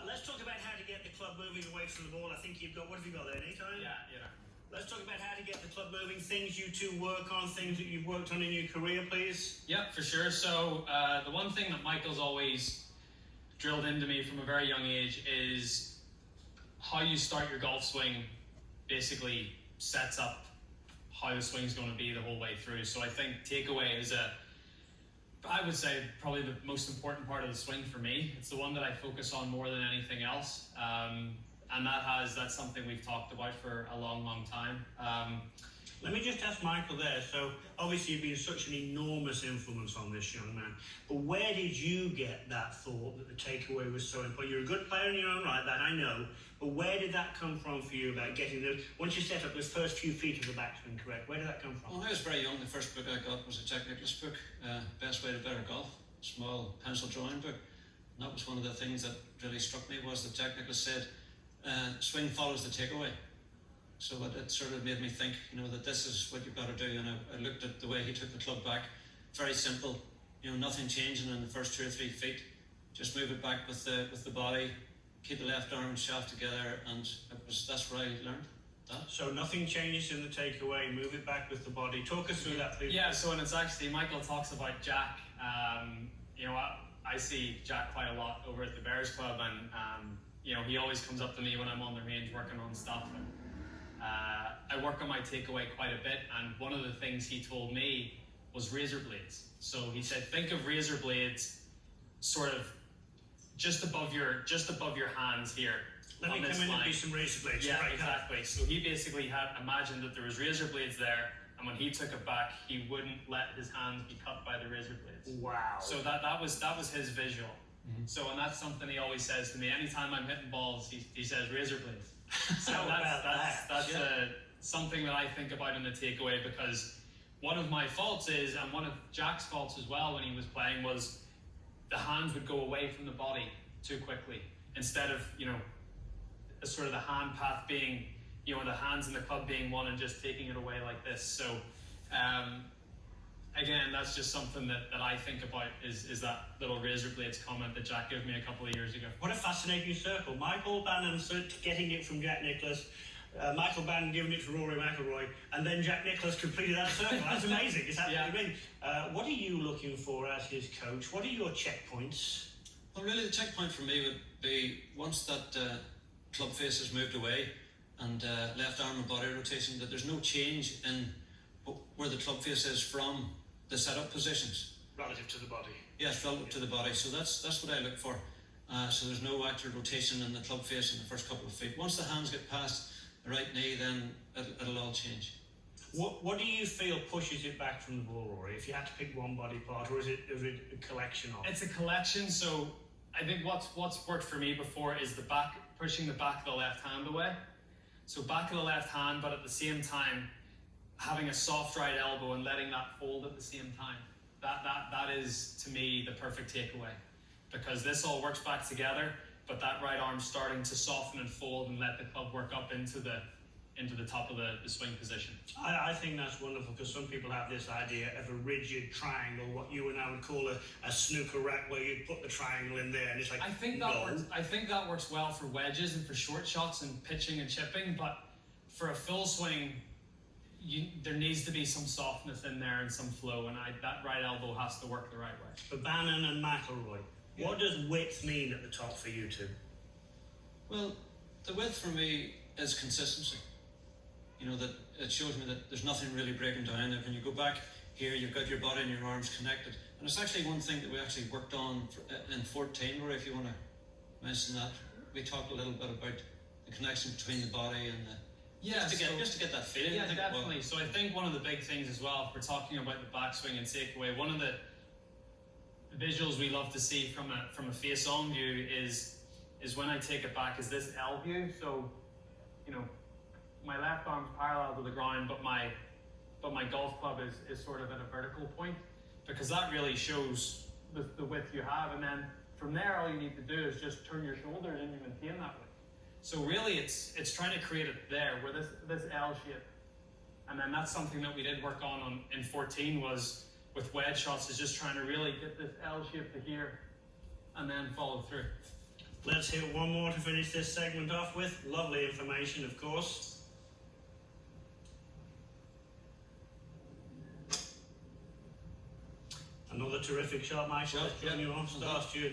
Let's talk about how to get the club moving away from the ball. I think you've got, what have you got there, Nate? Yeah. Let's talk about how to get the club moving, things you two work on, things that you've worked on in your career, please. Yeah, for sure. So the one thing that Michael's always drilled into me from a very young age is how you start your golf swing basically sets up how the swing's going to be the whole way through. So I think takeaway is I would say probably the most important part of the swing for me. It's the one that I focus on more than anything else. And that's something we've talked about for a long, long time. Let me just ask Michael there. So obviously you've been such an enormous influence on this young man, but where did you get that thought that the takeaway was so important? You're a good player in your own right, that I know, but where did that come from for you about getting those, once you set up those first few feet of the backswing correct, where did that come from? When I was very young, the first book I got was a Jack Nicklaus book, Best Way to Better Golf, small pencil drawing book. And that was one of the things that really struck me, was that Jack Nicklaus said, swing follows the takeaway. So it sort of made me think, that this is what you've got to do. And I looked at the way he took the club back. Very simple, nothing changing in the first 2 or 3 feet. Just move it back with the body, keep the left arm and shaft together, and that's where I learned that. So nothing changes in the takeaway, move it back with the body. Talk us through that, please. Yeah, so and it's actually, Michael talks about Jack. I see Jack quite a lot over at the Bears Club, and he always comes up to me when I'm on the range working on stuff. And I work on my takeaway quite a bit, and one of the things he told me was razor blades. So he said, think of razor blades sort of just above your hands here. Let me come in and do some razor blades. Yeah, right, exactly. So he basically had imagined that there was razor blades there, and when he took it back, he wouldn't let his hands be cut by the razor blades. Wow. So that was his visual. Mm-hmm. So, and that's something he always says to me. Anytime I'm hitting balls, he says razor blades. So that's something that I think about in the takeaway, because one of my faults is, and one of Jack's faults as well when he was playing, was the hands would go away from the body too quickly, instead of, sort of the hand path being, the hands and the club being one, and just taking it away like this. So again, that's just something that I think about, is that little razor blades comment that Jack gave me a couple of years ago. What a fascinating circle. Michael Bannon getting it from Jack Nicklaus, Michael Bannon giving it to Rory McIlroy, and then Jack Nicklaus completed that circle. That's amazing. It's absolutely amazing. What are you looking for as his coach? What are your checkpoints? Well, really, the checkpoint for me would be, once that club face has moved away and left arm and body rotation, that there's no change in where the club face is from the setup positions. Relative to the body. Yes, relative to the body. So that's what I look for. So there's no actual rotation in the club face in the first couple of feet. Once the hands get past the right knee, then it'll all change. What do you feel pushes it back from the ball, Rory? If you had to pick one body part, or is it a collection of? It's a collection. So I think what's worked for me before is pushing the back of the left hand away. So back of the left hand, but at the same time having a soft right elbow and letting that fold at the same time. That is, to me, the perfect takeaway, because this all works back together, but that right arm starting to soften and fold and let the club work up into the top of the swing position. I think that's wonderful, because some people have this idea of a rigid triangle, what you and I would call a snooker rack, where you put the triangle in there, and it's like, I think that works well for wedges and for short shots and pitching and chipping, but for a full swing, there needs to be some softness in there and some flow, and that right elbow has to work the right way. For Bannon and McIlroy, what does width mean at the top for you two? Well, the width for me is consistency. That it shows me that there's nothing really breaking down. That when you go back here, you've got your body and your arms connected. And it's actually one thing that we actually worked on in 14, Rory, if you want to mention that. We talked a little bit about the connection between the body and the... Just to get that feeling. Yeah, definitely. So I think one of the big things as well, if we're talking about the backswing and takeaway, one of the visuals we love to see from a face-on view is when I take it back, is this L view. So, my left arm's parallel to the ground, but my golf club is sort of at a vertical point, because that really shows the width you have. And then from there, all you need to do is just turn your shoulders and you maintain that width. So really, it's trying to create it there, where this L shape, and then that's something that we did work on in 14, was with wedge shots, is just trying to really get this L shape to here, and then follow through. Let's hit one more to finish this segment off with. Lovely information, of course. Another terrific shot, Michael. Shot, Let's join yeah. you on star, Stuart.